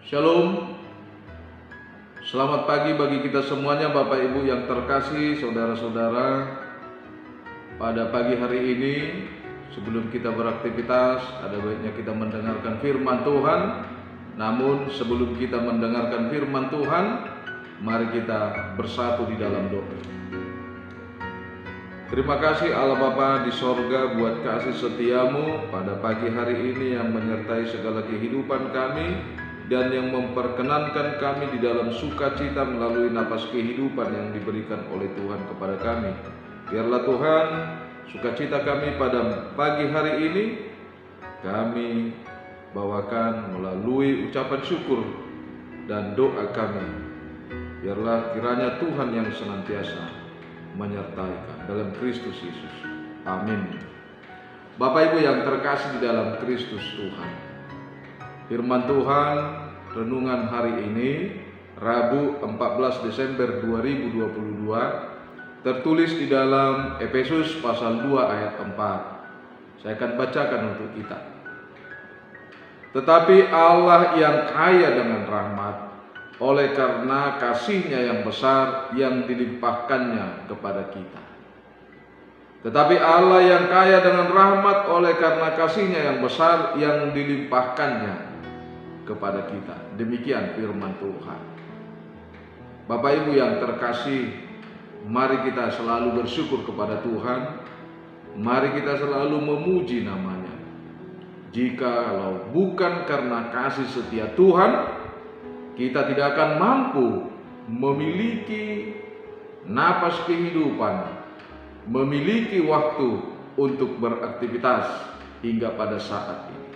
Shalom. Selamat pagi bagi kita semuanya, Bapak Ibu yang terkasih, saudara-saudara. Pada pagi hari ini, sebelum kita beraktivitas, ada baiknya kita mendengarkan firman Tuhan. Namun sebelum kita mendengarkan firman Tuhan, mari kita bersatu di dalam doa. Terima kasih Allah Bapa di sorga buat kasih setiamu pada pagi hari ini yang menyertai segala kehidupan kami dan yang memperkenankan kami di dalam sukacita melalui napas kehidupan yang diberikan oleh Tuhan kepada kami. Biarlah Tuhan, sukacita kami pada pagi hari ini kami bawakan melalui ucapan syukur dan doa kami. Biarlah kiranya Tuhan yang senantiasa menyertai kami dalam Kristus Yesus. Amin. Bapak Ibu yang terkasih di dalam Kristus Tuhan, firman Tuhan renungan hari ini Rabu 14 Desember 2022 tertulis di dalam Efesus pasal 2 ayat 4. Saya akan bacakan untuk kita. Tetapi Allah yang kaya dengan rahmat, oleh karena kasih-Nya yang besar yang dilimpahkannya kepada kita. Tetapi Allah yang kaya dengan rahmat, oleh karena kasih-Nya yang besar yang dilimpahkannya kepada kita. Demikian firman Tuhan. Bapak Ibu yang terkasih, mari kita selalu bersyukur kepada Tuhan. Mari kita selalu memuji namanya. Jikalau bukan karena kasih setia Tuhan, kita tidak akan mampu memiliki napas kehidupan, memiliki waktu untuk beraktivitas hingga pada saat ini.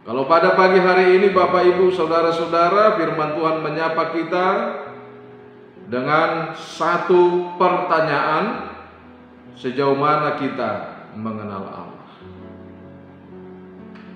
Kalau pada pagi hari ini Bapak Ibu Saudara-saudara, firman Tuhan menyapa kita dengan satu pertanyaan: sejauh mana kita mengenal Allah?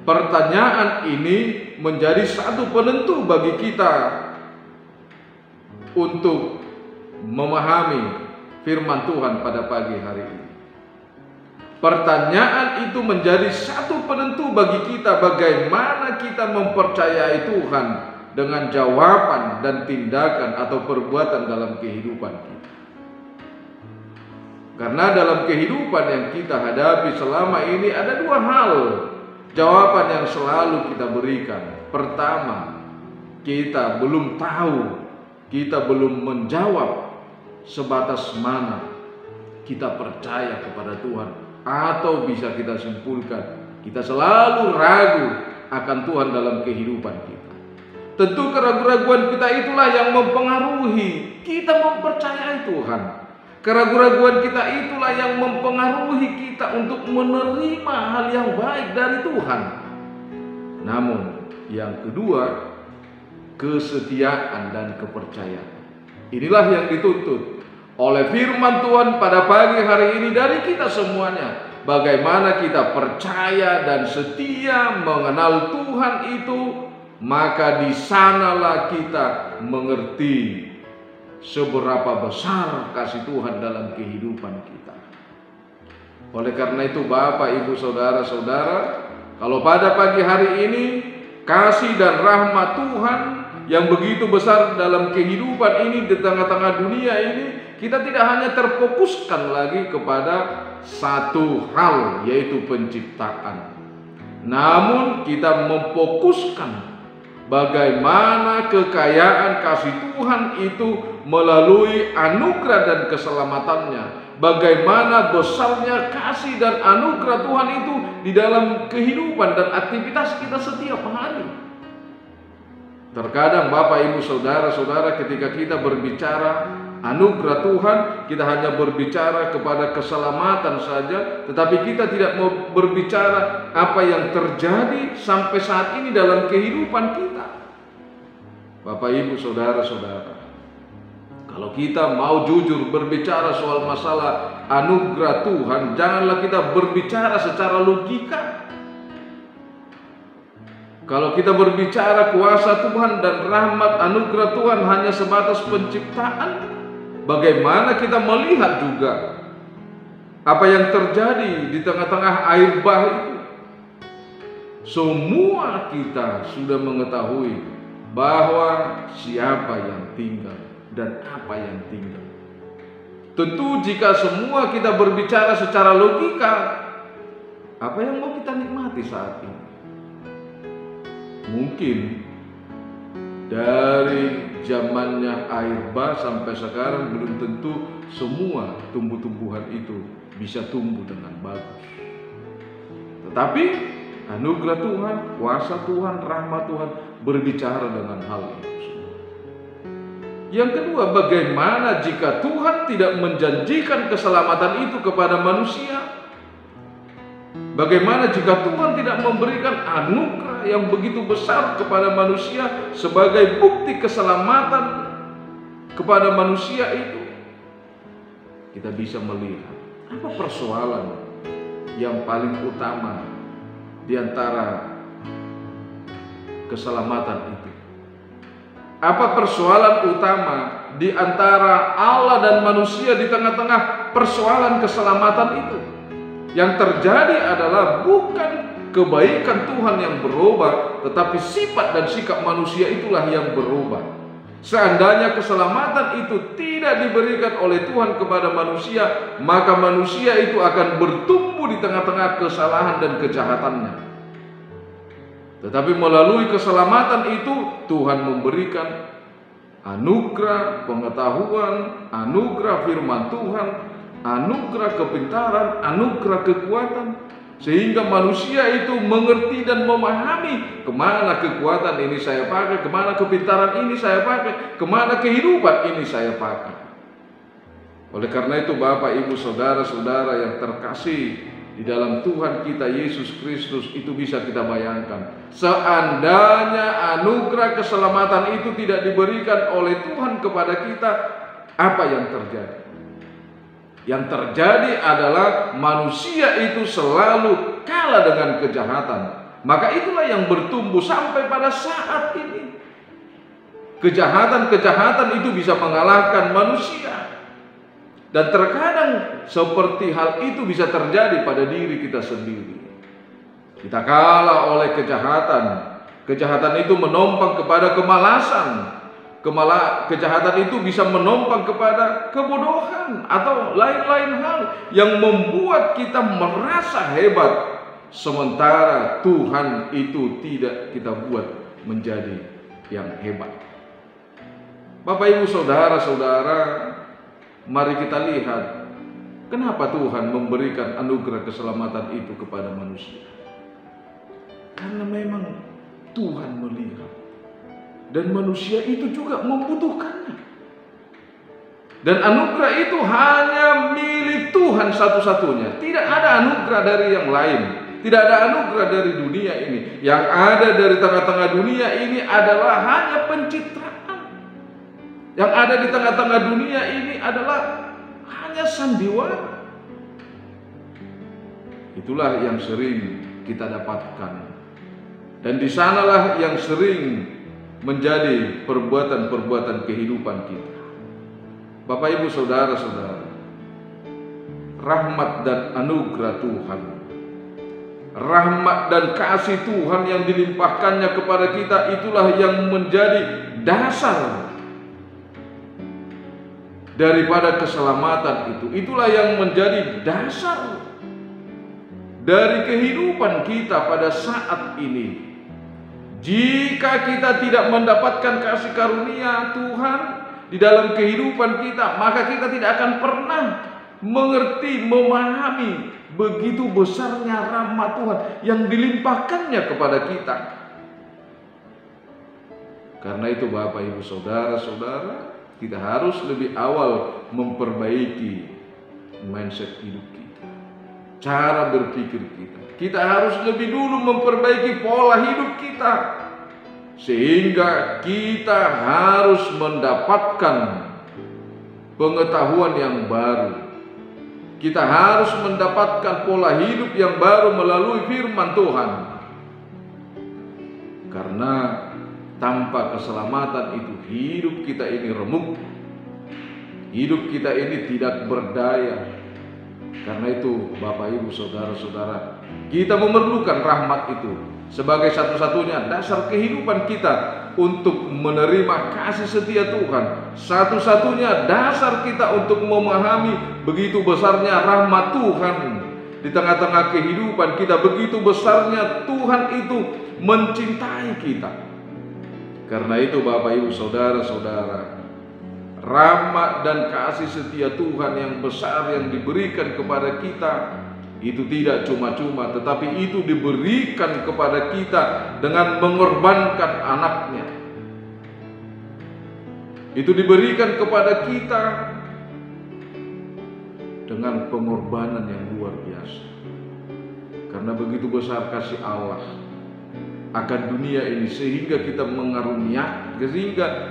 Pertanyaan ini menjadi satu penentu bagi kita untuk memahami firman Tuhan pada pagi hari ini. Pertanyaan itu menjadi satu penentu bagi kita bagaimana kita mempercayai Tuhan dengan jawaban dan tindakan atau perbuatan dalam kehidupan kita. Karena dalam kehidupan yang kita hadapi selama ini ada dua hal jawaban yang selalu kita berikan. Pertama, kita belum tahu, kita belum menjawab sebatas mana kita percaya kepada Tuhan. Atau bisa kita simpulkan, kita selalu ragu akan Tuhan dalam kehidupan kita. Tentu keraguan-raguan kita itulah yang mempengaruhi kita mempercayai Tuhan. Keraguan-raguan kita itulah yang mempengaruhi kita untuk menerima hal yang baik dari Tuhan. Namun yang kedua, kesetiaan dan kepercayaan. Inilah yang dituntut oleh firman Tuhan pada pagi hari ini dari kita semuanya. Bagaimana kita percaya dan setia mengenal Tuhan itu, maka di sanalah kita mengerti seberapa besar kasih Tuhan dalam kehidupan kita. Oleh karena itu Bapak Ibu Saudara-saudara, kalau pada pagi hari ini kasih dan rahmat Tuhan yang begitu besar dalam kehidupan ini, di tengah-tengah dunia ini, kita tidak hanya terfokuskan lagi kepada satu hal, yaitu penciptaan. Namun kita memfokuskan bagaimana kekayaan kasih Tuhan itu melalui anugerah dan keselamatannya. Bagaimana besarnya kasih dan anugerah Tuhan itu di dalam kehidupan dan aktivitas kita setiap hari. Terkadang Bapak Ibu Saudara-saudara, ketika kita berbicara anugerah Tuhan, kita hanya berbicara kepada keselamatan saja, tetapi kita tidak mau berbicara apa yang terjadi sampai saat ini dalam kehidupan kita. Bapak Ibu Saudara-saudara, kalau kita mau jujur berbicara soal masalah anugerah Tuhan, janganlah kita berbicara secara logika. Kalau kita berbicara kuasa Tuhan dan rahmat anugerah Tuhan hanya sebatas penciptaan, bagaimana kita melihat juga apa yang terjadi di tengah-tengah air bah itu? Semua kita sudah mengetahui bahwa siapa yang tinggal dan apa yang tinggal. Tentu jika semua kita berbicara secara logika, apa yang mau kita nikmati saat ini? Mungkin dari zamannya air bah sampai sekarang belum tentu semua tumbuh-tumbuhan itu bisa tumbuh dengan bagus. Tetapi anugerah Tuhan, kuasa Tuhan, rahmat Tuhan berbicara dengan hal itu semua. Yang kedua, bagaimana jika Tuhan tidak menjanjikan keselamatan itu kepada manusia? Bagaimana jika Tuhan tidak memberikan anugerah yang begitu besar kepada manusia sebagai bukti keselamatan kepada manusia itu? Kita bisa melihat apa persoalan yang paling utama di antara keselamatan itu. Apa persoalan utama di antara Allah dan manusia di tengah-tengah persoalan keselamatan itu? Yang terjadi adalah bukan kebaikan Tuhan yang berubah, tetapi sifat dan sikap manusia itulah yang berubah. Seandainya keselamatan itu tidak diberikan oleh Tuhan kepada manusia, maka manusia itu akan bertumbuh di tengah-tengah kesalahan dan kejahatannya. Tetapi melalui keselamatan itu Tuhan memberikan anugerah pengetahuan, anugerah firman Tuhan, anugerah kepintaran, anugerah kekuatan, sehingga manusia itu mengerti dan memahami kemana kekuatan ini saya pakai, kemana kepintaran ini saya pakai, kemana kehidupan ini saya pakai. Oleh karena itu Bapak, Ibu, Saudara-saudara yang terkasih di dalam Tuhan kita Yesus Kristus, itu bisa kita bayangkan, seandainya anugerah keselamatan itu tidak diberikan oleh Tuhan kepada kita, apa yang terjadi? Yang terjadi adalah manusia itu selalu kalah dengan kejahatan. Maka itulah yang bertumbuh sampai pada saat ini. Kejahatan-kejahatan itu bisa mengalahkan manusia. Dan terkadang seperti hal itu bisa terjadi pada diri kita sendiri. Kita kalah oleh kejahatan. Kejahatan itu menompang kepada kemalasan. Kejahatan itu bisa menompang kepada kebodohan atau lain-lain hal yang membuat kita merasa hebat, sementara Tuhan itu tidak kita buat menjadi yang hebat. Bapak, Ibu, Saudara-saudara, mari kita lihat kenapa Tuhan memberikan anugerah keselamatan itu kepada manusia. Karena memang Tuhan melihat dan manusia itu juga membutuhkannya. Dan anugerah itu hanya milik Tuhan satu-satunya. Tidak ada anugerah dari yang lain. Tidak ada anugerah dari dunia ini. Yang ada dari tengah-tengah dunia ini adalah hanya pencitraan. Yang ada di tengah-tengah dunia ini adalah hanya sandiwara. Itulah yang sering kita dapatkan. Dan di sanalah yang sering menjadi perbuatan-perbuatan kehidupan kita. Bapak, Ibu, Saudara-saudara, rahmat dan anugerah Tuhan, rahmat dan kasih Tuhan yang dilimpahkannya kepada kita, itulah yang menjadi dasar daripada keselamatan itu. Itulah yang menjadi dasar dari kehidupan kita pada saat ini. Jika kita tidak mendapatkan kasih karunia Tuhan di dalam kehidupan kita, maka kita tidak akan pernah mengerti, memahami begitu besarnya rahmat Tuhan yang dilimpahkannya kepada kita. Karena itu Bapak, Ibu, Saudara-saudara, kita harus lebih awal memperbaiki mindset hidup kita, cara berpikir kita. Kita harus lebih dulu memperbaiki pola hidup kita, sehingga kita harus mendapatkan pengetahuan yang baru. Kita harus mendapatkan pola hidup yang baru melalui firman Tuhan. Karena tanpa keselamatan itu hidup kita ini remuk, hidup kita ini tidak berdaya. Karena itu Bapak, Ibu, Saudara-saudara, kita memerlukan rahmat itu sebagai satu-satunya dasar kehidupan kita untuk menerima kasih setia Tuhan, satu-satunya dasar kita untuk memahami begitu besarnya rahmat Tuhan di tengah-tengah kehidupan kita, begitu besarnya Tuhan itu mencintai kita. Karena itu Bapak Ibu Saudara-saudara, rahmat dan kasih setia Tuhan yang besar yang diberikan kepada kita itu tidak cuma-cuma, tetapi itu diberikan kepada kita dengan mengorbankan anaknya. Itu diberikan kepada kita dengan pengorbanan yang luar biasa. Karena begitu besar kasih Allah akan dunia ini, sehingga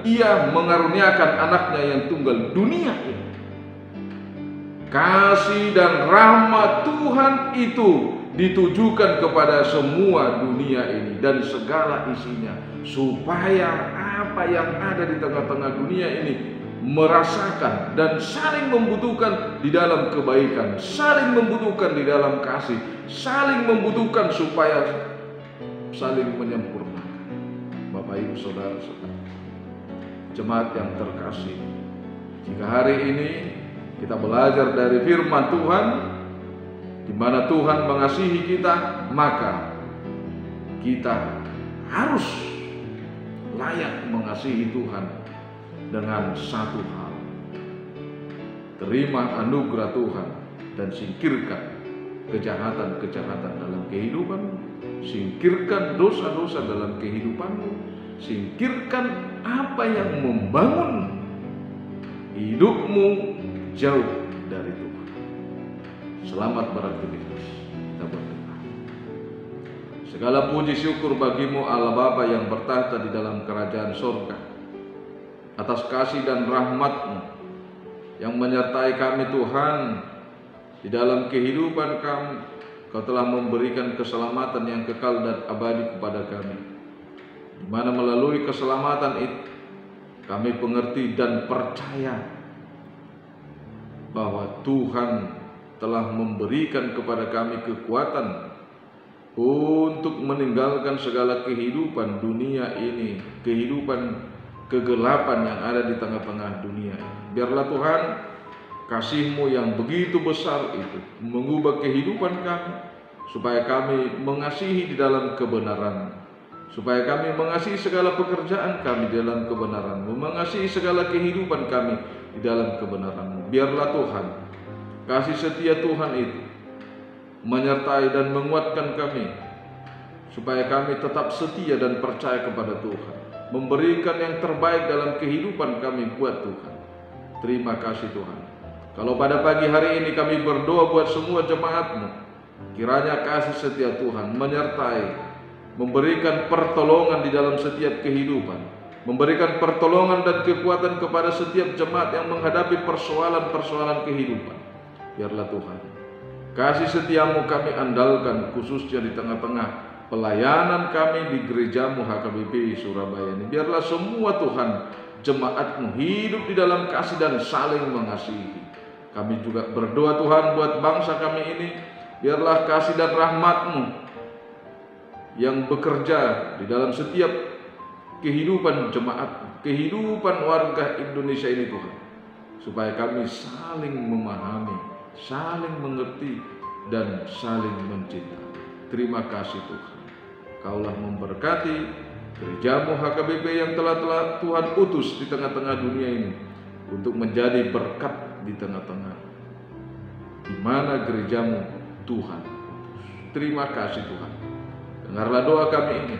Ia mengaruniakan anaknya yang tunggal dunia ini. Kasih dan rahmat Tuhan itu ditujukan kepada semua dunia ini dan segala isinya, supaya apa yang ada di tengah-tengah dunia ini merasakan dan saling membutuhkan di dalam kebaikan, saling membutuhkan di dalam kasih, saling membutuhkan supaya saling menyempurnakan. Bapak Ibu Saudara-saudara, jemaat yang terkasih, jika hari ini kita belajar dari firman Tuhan, di mana Tuhan mengasihi kita, maka kita harus layak mengasihi Tuhan dengan satu hal: terima anugerah Tuhan dan singkirkan kejahatan-kejahatan dalam kehidupanmu, singkirkan dosa-dosa dalam kehidupanmu, singkirkan apa yang membangun hidupmu jauh dari Tuhan. Selamat beraktivitas. Kita berdoa. Segala puji syukur bagimu Allah Bapa yang bertahta di dalam kerajaan surga, atas kasih dan rahmat-Mu yang menyertai kami Tuhan di dalam kehidupan kami. Kau telah memberikan keselamatan yang kekal dan abadi kepada kami, di mana melalui keselamatan itu kami mengerti dan percaya bahwa Tuhan telah memberikan kepada kami kekuatan untuk meninggalkan segala kehidupan dunia ini, kehidupan kegelapan yang ada di tengah-tengah dunia. Biarlah Tuhan, kasih-Mu yang begitu besar itu mengubah kehidupan kami, supaya kami mengasihi di dalam kebenaran, supaya kami mengasihi segala pekerjaan kami di dalam kebenaran-Mu, mengasihi segala kehidupan kami di dalam kebenaran-Mu. Biarlah Tuhan, kasih setia Tuhan itu menyertai dan menguatkan kami, supaya kami tetap setia dan percaya kepada Tuhan, memberikan yang terbaik dalam kehidupan kami buat Tuhan. Terima kasih Tuhan. Kalau pada pagi hari ini kami berdoa buat semua jemaat-Mu, kiranya kasih setia Tuhan menyertai, memberikan pertolongan di dalam setiap kehidupan, memberikan pertolongan dan kekuatan kepada setiap jemaat yang menghadapi persoalan-persoalan kehidupan. Biarlah Tuhan, kasih setia-Mu kami andalkan, khususnya di tengah-tengah pelayanan kami di gereja-Mu HKBP Surabaya ini. Biarlah semua Tuhan, jemaat-Mu hidup di dalam kasih dan saling mengasihi. Kami juga berdoa Tuhan buat bangsa kami ini. Biarlah kasih dan rahmat-Mu yang bekerja di dalam setiap kehidupan jemaat, kehidupan warga Indonesia ini Tuhan, supaya kami saling memahami, saling mengerti, dan saling mencintai. Terima kasih Tuhan. Kaulah memberkati gereja-Mu HKBP yang telah Tuhan utus di tengah-tengah dunia ini untuk menjadi berkat di tengah-tengah di mana gereja-Mu Tuhan utus. Terima kasih Tuhan. Dengarlah doa kami ini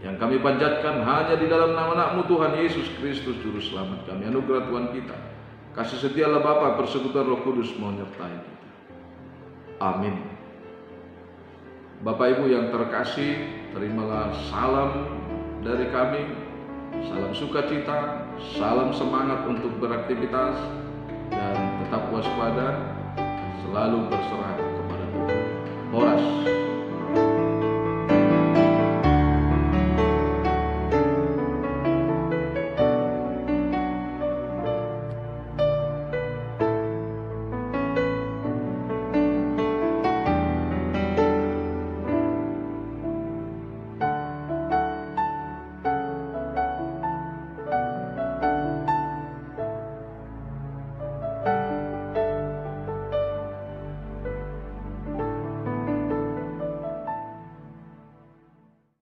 yang kami panjatkan hanya di dalam nama anak-Mu Tuhan Yesus Kristus Juru Selamat kami. Anugerah Tuhan kita, kasih setialah Bapa, persekutuan Roh Kudus menyertai kita. Amin. Bapak Ibu yang terkasih, terimalah salam dari kami, salam sukacita, salam semangat untuk beraktivitas, dan tetap waspada, selalu berserah kepada Tuhan. Horas.